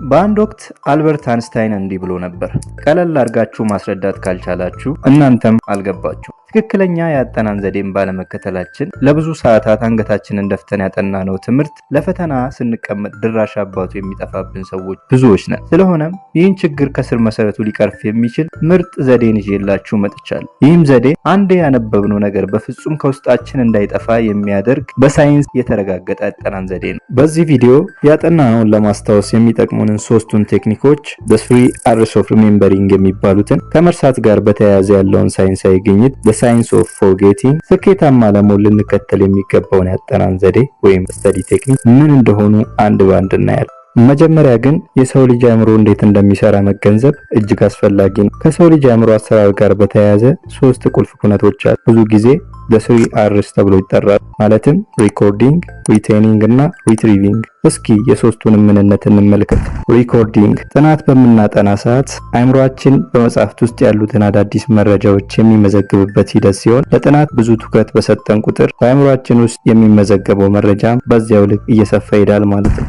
በአንድ ወቅት አልበርት አንስታይን እንዲህ ብሎ ነበር፣ ቀለል አድርጋችሁ ማስረዳት ካልቻላችሁ እናንተም አልገባችሁ። ትክክለኛ የአጠናን ዘዴን ባለመከተላችን ለብዙ ሰዓታት አንገታችንን ደፍተን ያጠናነው ትምህርት ለፈተና ስንቀመጥ ድራሽ አባቱ የሚጠፋብን ሰዎች ብዙዎች ነን። ስለሆነም ይህን ችግር ከስር መሰረቱ ሊቀርፍ የሚችል ምርጥ ዘዴን ይዤላችሁ መጥቻለሁ። ይህም ዘዴ አንዴ ያነበብነው ነገር በፍጹም ከውስጣችን እንዳይጠፋ የሚያደርግ በሳይንስ የተረጋገጠ አጠናን ዘዴ ነው። በዚህ ቪዲዮ ያጠናነውን ለማስታወስ የሚጠቅሙንን ሶስቱን ቴክኒኮች the 3 R's of remembering የሚባሉትን ከመርሳት ጋር በተያያዘ ያለውን ሳይንሳዊ ግኝት ሳይንስ ኦፍ ፎርጌቲንግ ስኬታማ ለመሆን ልንከተል የሚገባውን ያጠናን ዘዴ ወይም ስተዲ ቴክኒክ ምን እንደሆኑ አንድ ባንድ እናያለን። መጀመሪያ ግን የሰው ልጅ አእምሮ እንዴት እንደሚሰራ መገንዘብ እጅግ አስፈላጊ ነው። ከሰው ልጅ አእምሮ አሰራር ጋር በተያያዘ ሶስት ቁልፍ ኩነቶች አሉ። ብዙ ጊዜ the 3 R's ተብሎ ይጠራል። ማለትም ሪኮርዲንግ፣ ሪቴኒንግ እና ሪትሪቪንግ። እስኪ የሶስቱን ምንነት እንመልከት። ሪኮርዲንግ ጥናት በምናጠና ሰዓት አእምሮአችን በመጽሐፍት ውስጥ ያሉትን አዳዲስ መረጃዎች የሚመዘግብበት ሂደት ሲሆን ለጥናት ብዙ ትኩረት በሰጠን ቁጥር በአእምሮአችን ውስጥ የሚመዘገበው መረጃ በዚያው ልክ እየሰፋ ይሄዳል ማለት ነው።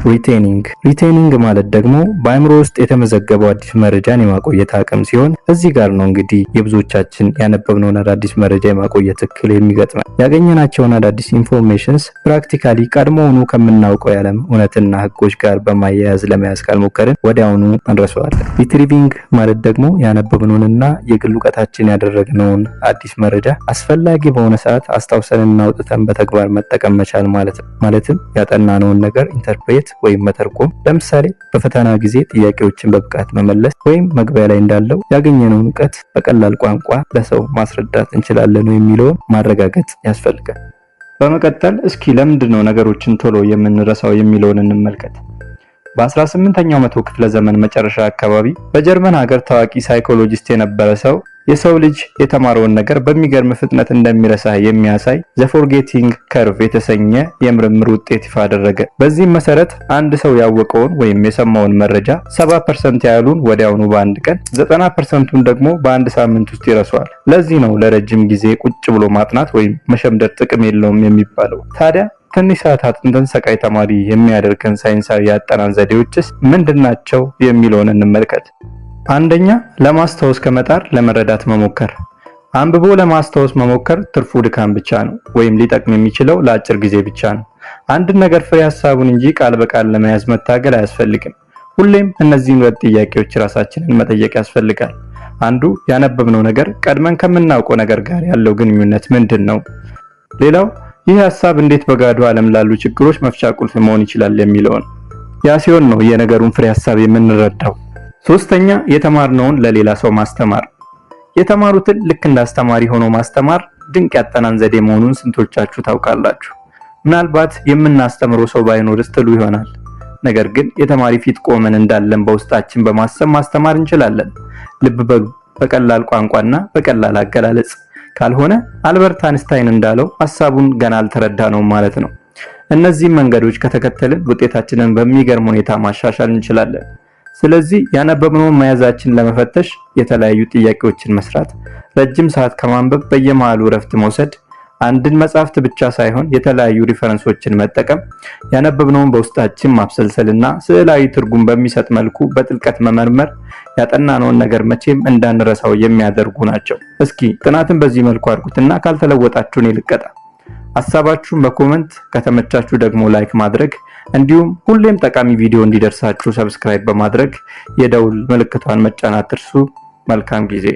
ሪቴኒንግ ማለት ደግሞ በአእምሮ ውስጥ የተመዘገበው አዲስ መረጃን የማቆየት አቅም ሲሆን እዚህ ጋር ነው እንግዲህ የብዙዎቻችን ያነበብነውን አዳዲስ መረጃ የማቆየት እክል የሚገጥመን። ያገኘናቸውን አዳዲስ ኢንፎርሜሽንስ ፕራክቲካሊ ቀድሞውኑ ከምናውቀው የዓለም እውነትና ህጎች ጋር በማያያዝ ለመያዝ ካልሞከርን ወዲያውኑ እንረሳዋለን። ሪትሪቪንግ ማለት ደግሞ ያነበብነውንና የግል እውቀታችን ያደረግነውን አዲስ መረጃ አስፈላጊ በሆነ ሰዓት አስታውሰንና አውጥተን በተግባር መጠቀም መቻል ማለት ነው። ማለትም ያጠናነውን ነገር ኢንተርፕሬት ወይም መተርጎም። ለምሳሌ በፈተና ጊዜ ጥያቄዎችን በብቃት መመለስ ወይም መግቢያ ላይ እንዳለው ያገኘነውን እውቀት በቀላል ቋንቋ ለሰው ማስረዳት እንችላለን የሚለውን ማረጋገጥ ያስፈልጋል። በመቀጠል እስኪ ለምንድነው ነገሮችን ቶሎ የምንረሳው የሚለውን እንመልከት። በ18ኛው መቶ ክፍለ ዘመን መጨረሻ አካባቢ በጀርመን ሀገር ታዋቂ ሳይኮሎጂስት የነበረ ሰው የሰው ልጅ የተማረውን ነገር በሚገርም ፍጥነት እንደሚረሳ የሚያሳይ the forgetting curve የተሰኘ የምርምር ውጤት ይፋ አደረገ። በዚህም መሰረት አንድ ሰው ያወቀውን ወይም የሰማውን መረጃ 70% ያህሉን ወዲያውኑ በአንድ ቀን፣ 90%ን ደግሞ በአንድ ሳምንት ውስጥ ይረሳዋል። ለዚህ ነው ለረጅም ጊዜ ቁጭ ብሎ ማጥናት ወይም መሸምደድ ጥቅም የለውም የሚባለው። ታዲያ ትንሽ ሰዓታት እንትን ሰቃይ ተማሪ የሚያደርገን ሳይንሳዊ ያጠናን ዘዴዎችስ ምንድናቸው የሚለውን እንመልከት። አንደኛ፣ ለማስታወስ ከመጣር ለመረዳት መሞከር። አንብቦ ለማስታወስ መሞከር ትርፉ ድካም ብቻ ነው፣ ወይም ሊጠቅም የሚችለው ለአጭር ጊዜ ብቻ ነው። አንድ ነገር ፍሬ ሐሳቡን እንጂ ቃል በቃል ለመያዝ መታገል አያስፈልግም። ሁሌም እነዚህን ሁለት ጥያቄዎች ራሳችንን መጠየቅ ያስፈልጋል። አንዱ፣ ያነበብነው ነገር ቀድመን ከምናውቀው ነገር ጋር ያለው ግንኙነት ምንድነው? ሌላው፣ ይህ ሐሳብ እንዴት በጋዱ ዓለም ላሉ ችግሮች መፍቻ ቁልፍ መሆን ይችላል የሚለውን። ያ ሲሆን ነው የነገሩን ፍሬ ሐሳብ የምንረዳው። ሶስተኛ፣ የተማርነውን ለሌላ ሰው ማስተማር። የተማሩትን ልክ እንደ አስተማሪ ሆኖ ማስተማር ድንቅ ያጠናን ዘዴ መሆኑን ስንቶቻችሁ ታውቃላችሁ? ምናልባት የምናስተምረው ሰው ባይኖርስ ትሉ ይሆናል። ነገር ግን የተማሪ ፊት ቆመን እንዳለን በውስጣችን በማሰብ ማስተማር እንችላለን። ልብ በሉ፣ በቀላል ቋንቋና በቀላል አገላለጽ። ካልሆነ አልበርት አንስታይን እንዳለው ሐሳቡን ገና አልተረዳነውም ማለት ነው። እነዚህ መንገዶች ከተከተልን ውጤታችንን በሚገርም ሁኔታ ማሻሻል እንችላለን። ስለዚህ ያነበብነውን መያዛችን ለመፈተሽ የተለያዩ ጥያቄዎችን መስራት፣ ረጅም ሰዓት ከማንበብ በየመሃሉ እረፍት መውሰድ፣ አንድን መጽሐፍት ብቻ ሳይሆን የተለያዩ ሪፈረንሶችን መጠቀም፣ ያነበብነውን በውስጣችን ማብሰልሰልና ስዕላዊ ትርጉም በሚሰጥ መልኩ በጥልቀት መመርመር ያጠናነውን ነገር መቼም እንዳንረሳው የሚያደርጉ ናቸው። እስኪ ጥናትን በዚህ መልኩ አድርጉትና ካልተለወጣችሁ እኔ ልቀጣ። ሐሳባችሁን በኮሜንት ከተመቻችሁ ደግሞ ላይክ ማድረግ እንዲሁም ሁሌም ጠቃሚ ቪዲዮ እንዲደርሳችሁ ሰብስክራይብ በማድረግ የደውል ምልክቷን መጫን አትርሱ። መልካም ጊዜ።